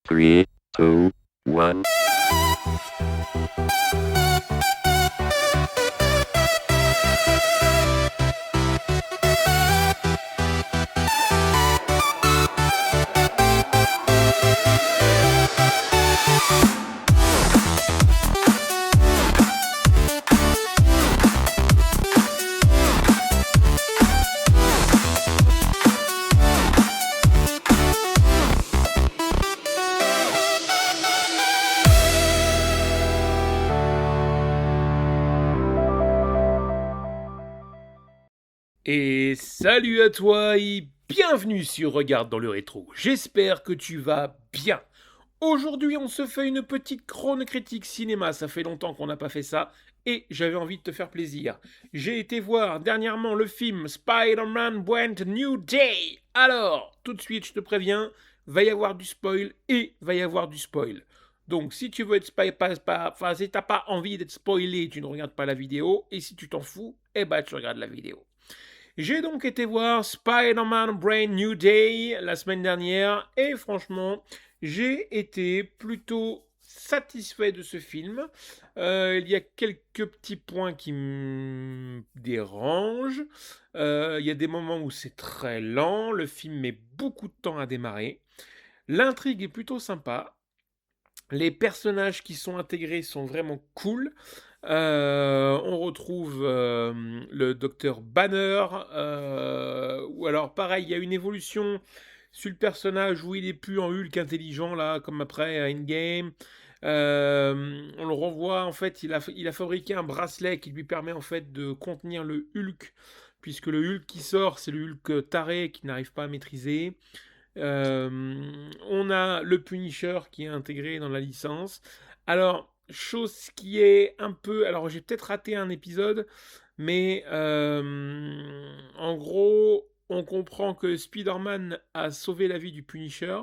3, 2, 1. Et salut à toi et bienvenue sur Regarde dans le rétro. J'espère que tu vas bien. Aujourd'hui, on se fait une petite chrono critique cinéma. Ça fait longtemps qu'on n'a pas fait ça et j'avais envie de te faire plaisir. J'ai été voir dernièrement le film Spider-Man Brand New Day. Alors, tout de suite, je te préviens, va y avoir du spoil et va y avoir du spoil. Donc, si tu veux être si t'as pas envie d'être spoilé, tu ne regardes pas la vidéo. Et si tu t'en fous, eh ben, tu regardes la vidéo. J'ai donc été voir Spider-Man Brand New Day la semaine dernière et franchement, j'ai été plutôt satisfait de ce film. Il y a quelques petits points qui me dérangent. Il y a des moments où c'est très lent, le film met beaucoup de temps à démarrer. L'intrigue est plutôt sympa. Les personnages qui sont intégrés sont vraiment cool. On retrouve le docteur Banner, ou alors pareil, il y a une évolution sur le personnage où il est plus en Hulk intelligent, là, comme après Endgame. On le revoit, en fait, il a fabriqué un bracelet qui lui permet en fait de contenir le Hulk, puisque le Hulk qui sort, c'est le Hulk taré qui n'arrive pas à maîtriser. On a le Punisher qui est intégré dans la licence. Alors, chose qui est un peu... Alors, j'ai peut-être raté un épisode, mais en gros, on comprend que Spider-Man a sauvé la vie du Punisher,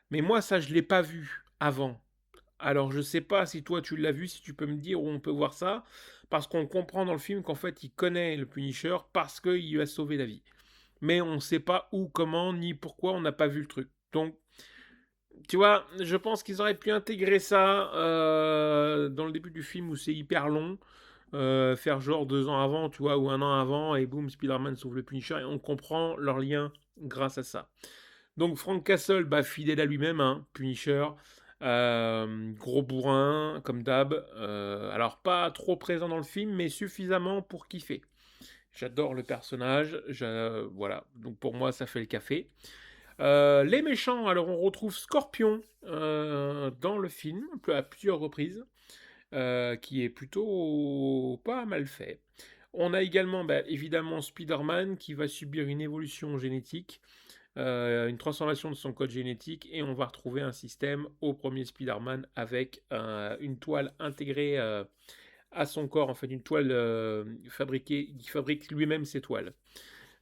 mais moi, ça, je ne l'ai pas vu avant. Alors, je sais pas si toi, tu l'as vu, si tu peux me dire où on peut voir ça, parce qu'on comprend dans le film qu'en fait, il connaît le Punisher parce qu'il lui a sauvé la vie, mais on ne sait pas où, comment, ni pourquoi, on n'a pas vu le truc. Donc, tu vois, je pense qu'ils auraient pu intégrer ça dans le début du film où c'est hyper long. Faire genre 2 ans avant, tu vois, ou 1 an avant, et boum, Spider-Man sauve le Punisher, et on comprend leur lien grâce à ça. Donc Frank Castle, bah, fidèle à lui-même, hein, Punisher, gros bourrin, comme d'hab. Alors pas trop présent dans le film, mais suffisamment pour kiffer. J'adore le personnage, voilà, donc pour moi ça fait le café. Les méchants, alors on retrouve Scorpion dans le film à plusieurs reprises, qui est plutôt pas mal fait. On a également bah, évidemment Spider-Man qui va subir une évolution génétique, une transformation de son code génétique, et on va retrouver un système au premier Spider-Man avec une toile intégrée à son corps, en fait une toile fabriquée, il fabrique lui-même ses toiles.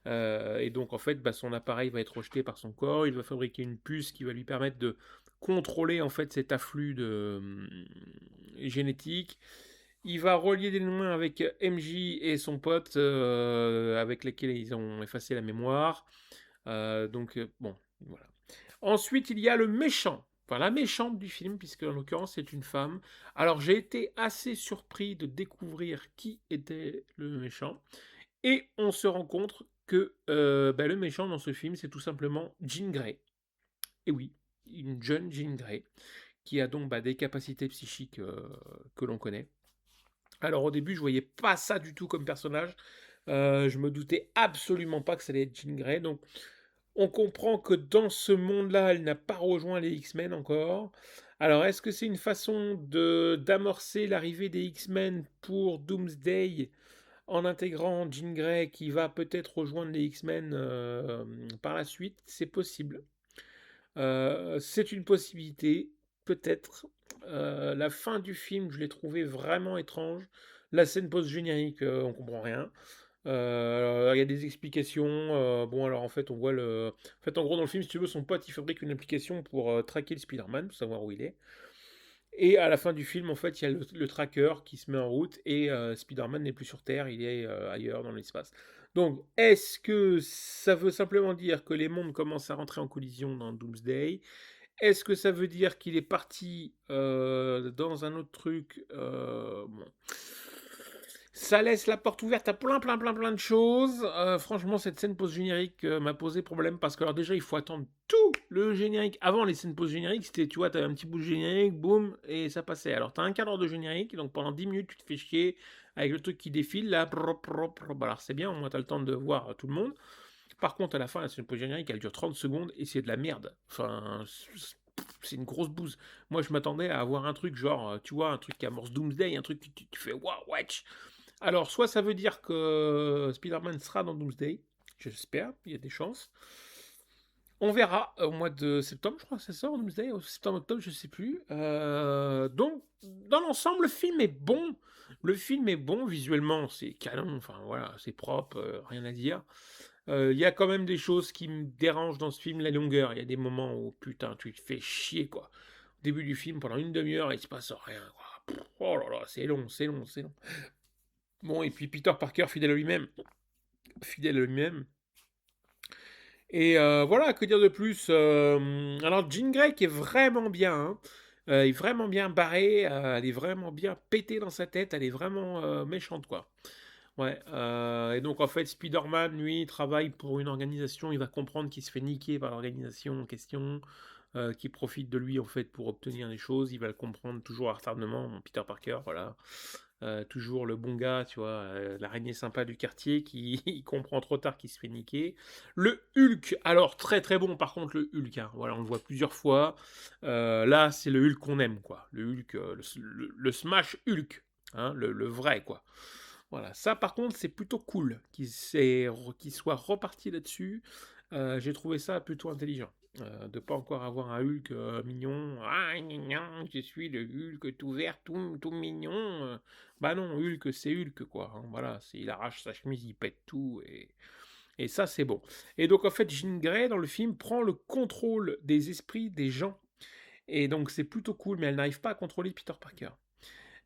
Et donc en fait, bah, son appareil va être rejeté par son corps. Il va fabriquer une puce qui va lui permettre de contrôler en fait cet afflux de génétique. Il va relier des liens avec MJ et son pote avec lesquels ils ont effacé la mémoire. Bon, voilà. Ensuite, il y a le méchant. Enfin, la méchante du film, puisque en l'occurrence c'est une femme. Alors j'ai été assez surpris de découvrir qui était le méchant. Et on se rend compte que bah, le méchant dans ce film, c'est tout simplement Jean Grey. Et oui, une jeune Jean Grey, qui a donc bah, des capacités psychiques que l'on connaît. Alors au début, je voyais pas ça du tout comme personnage. Je me doutais absolument pas que ça allait être Jean Grey. Donc on comprend que dans ce monde-là, elle n'a pas rejoint les X-Men encore. Alors est-ce que c'est une façon d'amorcer l'arrivée des X-Men pour Doomsday en intégrant Jean Grey qui va peut-être rejoindre les X-Men par la suite? C'est possible. C'est une possibilité, peut-être. La fin du film, je l'ai trouvé vraiment étrange. La scène post-générique, on comprend rien. Il y a des explications. Bon, alors en fait, on voit le. En fait, en gros, dans le film, si tu veux, son pote, il fabrique une application pour traquer le Spider-Man, pour savoir où il est. Et à la fin du film, en fait, il y a le tracker qui se met en route et Spider-Man n'est plus sur Terre, il est ailleurs dans l'espace. Donc, est-ce que ça veut simplement dire que les mondes commencent à rentrer en collision dans Doomsday? Est-ce que ça veut dire qu'il est parti dans un autre truc bon. Ça laisse la porte ouverte à plein de choses. Franchement, cette scène post-générique m'a posé problème parce que, alors déjà, il faut attendre tout le générique. Avant, les scènes post-génériques, c'était, tu vois, t'avais un petit bout de générique, boum, et ça passait. Alors, t'as un quart d'heure de générique, donc pendant 10 minutes, tu te fais chier avec le truc qui défile, là, alors c'est bien, au moins t'as le temps de voir tout le monde. Par contre, à la fin, la scène post-générique, elle dure 30 secondes et c'est de la merde. Enfin, c'est une grosse bouse. Moi, je m'attendais à avoir un truc genre, tu vois, un truc qui amorce Doomsday, un truc que tu fais waouh, wesh. Alors, soit ça veut dire que Spider-Man sera dans Doomsday, j'espère, il y a des chances. On verra au mois de septembre, je crois que ça sort, Doomsday, septembre-octobre, je sais plus. Donc, dans l'ensemble, le film est bon. Le film est bon, visuellement, c'est canon, enfin voilà, c'est propre, rien à dire. Il y a quand même des choses qui me dérangent dans ce film, la longueur. Il y a des moments où, putain, tu te fais chier, quoi. Au début du film, pendant une demi-heure, il se passe rien, quoi. Oh là là, c'est long, c'est long, c'est long. Bon, et puis Peter Parker, fidèle à lui-même. Fidèle à lui-même. Et voilà, que dire de plus alors, Jean Grey qui est vraiment bien, hein. Elle est vraiment bien barrée, elle est vraiment bien pétée dans sa tête, elle est vraiment méchante, quoi. Ouais, et donc en fait, Spider-Man, lui, il travaille pour une organisation, il va comprendre qu'il se fait niquer par l'organisation en question, qui profite de lui en fait pour obtenir des choses, il va le comprendre toujours à retardement, mon Peter Parker, voilà. Toujours le bon gars, tu vois, l'araignée sympa du quartier qui il comprend trop tard qu'il se fait niquer. Le Hulk, alors très très bon par contre le Hulk, hein. Voilà, on le voit plusieurs fois. Là, c'est le Hulk qu'on aime, quoi. Le Hulk, le Smash Hulk, hein, le vrai, quoi. Voilà, ça par contre c'est plutôt cool qu'il soit reparti là-dessus. J'ai trouvé ça plutôt intelligent. De pas encore avoir un Hulk mignon. Ah, gnan, je suis le Hulk tout vert, tout mignon. Bah non, Hulk c'est Hulk, quoi, hein. Voilà, il arrache sa chemise, il pète tout et ça c'est bon. Et donc en fait, Jean Grey dans le film prend le contrôle des esprits des gens. Et donc c'est plutôt cool, mais elle n'arrive pas à contrôler Peter Parker.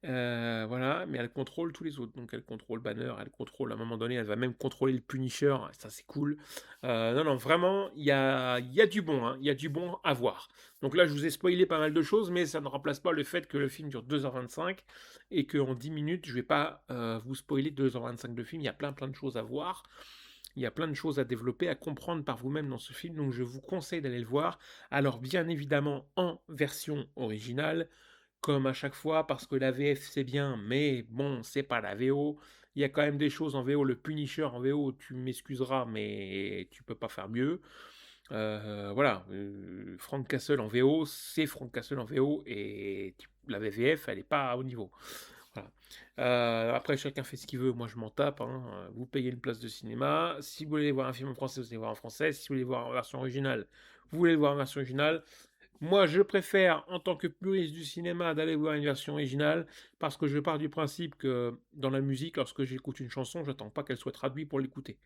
Voilà, mais elle contrôle tous les autres. Donc elle contrôle Banner, elle contrôle à un moment donné, elle va même contrôler le Punisher. Ça c'est cool. Non, non, vraiment, il y a du bon, hein, il y a du bon à voir. Donc là, je vous ai spoilé pas mal de choses, mais ça ne remplace pas le fait que le film dure 2h25 et qu'en 10 minutes, je vais pas vous spoiler 2h25 de film. Il y a plein de choses à voir. Il y a plein de choses à développer, à comprendre par vous-même dans ce film, donc je vous conseille d'aller le voir. Alors bien évidemment en version originale, comme à chaque fois, parce que la VF c'est bien, mais bon, c'est pas la VO. Il y a quand même des choses en VO. Le Punisher en VO, tu m'excuseras, mais tu peux pas faire mieux. Voilà, Frank Castle en VO, c'est Frank Castle en VO, et la VF, elle est pas au niveau. Voilà. Après, chacun fait ce qu'il veut. Moi, je m'en tape, hein. Vous payez une place de cinéma. Si vous voulez voir un film en français, vous allez voir en français. Si vous voulez voir en version originale, vous voulez le voir en version originale. Moi, je préfère, en tant que puriste du cinéma, d'aller voir une version originale parce que je pars du principe que dans la musique, lorsque j'écoute une chanson, j'attends pas qu'elle soit traduite pour l'écouter.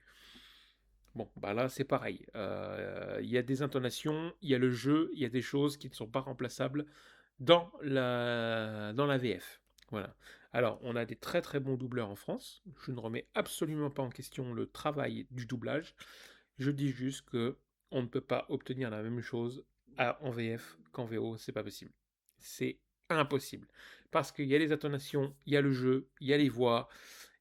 Bon, bah là, c'est pareil. Il y a des intonations, il y a le jeu, il y a des choses qui ne sont pas remplaçables dans la VF. Voilà. Alors, on a des très très bons doubleurs en France. Je ne remets absolument pas en question le travail du doublage. Je dis juste que on ne peut pas obtenir la même chose en VF qu'en VO, c'est pas possible. C'est impossible. Parce qu'il y a les intonations, il y a le jeu, il y a les voix,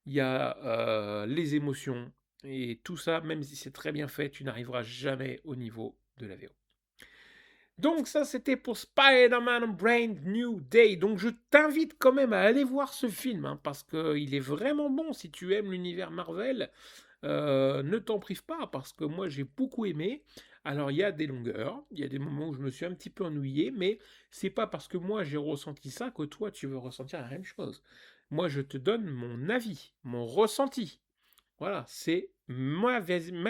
il y a les émotions, et tout ça, même si c'est très bien fait, tu n'arriveras jamais au niveau de la VO. Donc ça, c'était pour Spider-Man Brand New Day. Donc je t'invite quand même à aller voir ce film, hein, parce qu'il est vraiment bon. Si tu aimes l'univers Marvel, ne t'en prive pas, parce que moi j'ai beaucoup aimé. Alors il y a des longueurs, il y a des moments où je me suis un petit peu ennuyé, mais c'est pas parce que moi j'ai ressenti ça que toi tu veux ressentir la même chose. Moi je te donne mon avis, mon ressenti. Voilà, c'est ma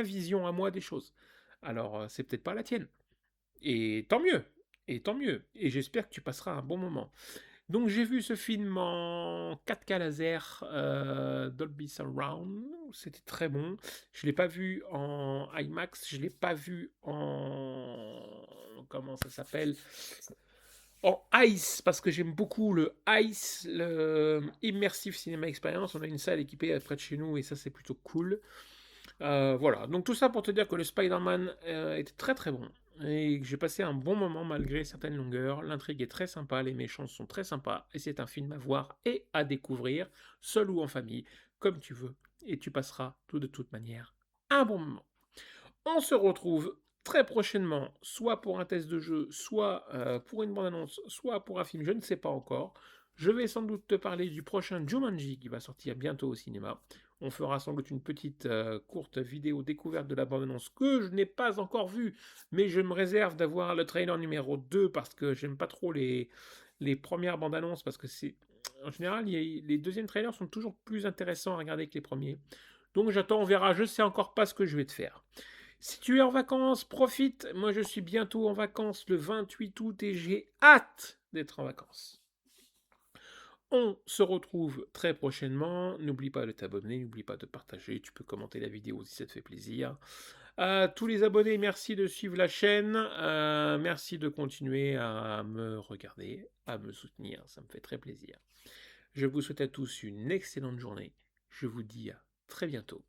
vision à moi des choses. Alors c'est peut-être pas la tienne. Et tant mieux. Et tant mieux. Et j'espère que tu passeras un bon moment. Donc j'ai vu ce film en 4K laser, Dolby Surround. C'était très bon. Je ne l'ai pas vu en IMAX. Je ne l'ai pas vu en... Comment ça s'appelle? En ICE, parce que j'aime beaucoup le ICE, le Immersive Cinema Experience. On a une salle équipée près de chez nous et ça c'est plutôt cool. Voilà, donc tout ça pour te dire que le Spider-Man était très très bon. et j'ai passé un bon moment malgré certaines longueurs. L'intrigue est très sympa, les méchants sont très sympas, et c'est un film à voir et à découvrir, seul ou en famille, comme tu veux, et tu passeras tout de toute manière un bon moment. On se retrouve très prochainement, soit pour un test de jeu, soit pour une bande-annonce, soit pour un film, je ne sais pas encore. Je vais sans doute te parler du prochain Jumanji qui va sortir bientôt au cinéma. On fera sans doute une petite courte vidéo découverte de la bande-annonce que je n'ai pas encore vue, mais je me réserve d'avoir le trailer numéro 2 parce que j'aime pas trop les premières bandes-annonces parce que c'est... En général, les deuxièmes trailers sont toujours plus intéressants à regarder que les premiers. Donc j'attends, on verra, je sais encore pas ce que je vais te faire. Si tu es en vacances, profite. Moi, je suis bientôt en vacances le 28 août et j'ai hâte d'être en vacances. On se retrouve très prochainement. N'oublie pas de t'abonner, n'oublie pas de partager. Tu peux commenter la vidéo si ça te fait plaisir. Tous les abonnés, merci de suivre la chaîne. Merci de continuer à me regarder, à me soutenir. Ça me fait très plaisir. Je vous souhaite à tous une excellente journée. Je vous dis à très bientôt.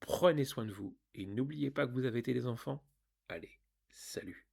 Prenez soin de vous et n'oubliez pas que vous avez été des enfants. Allez, salut.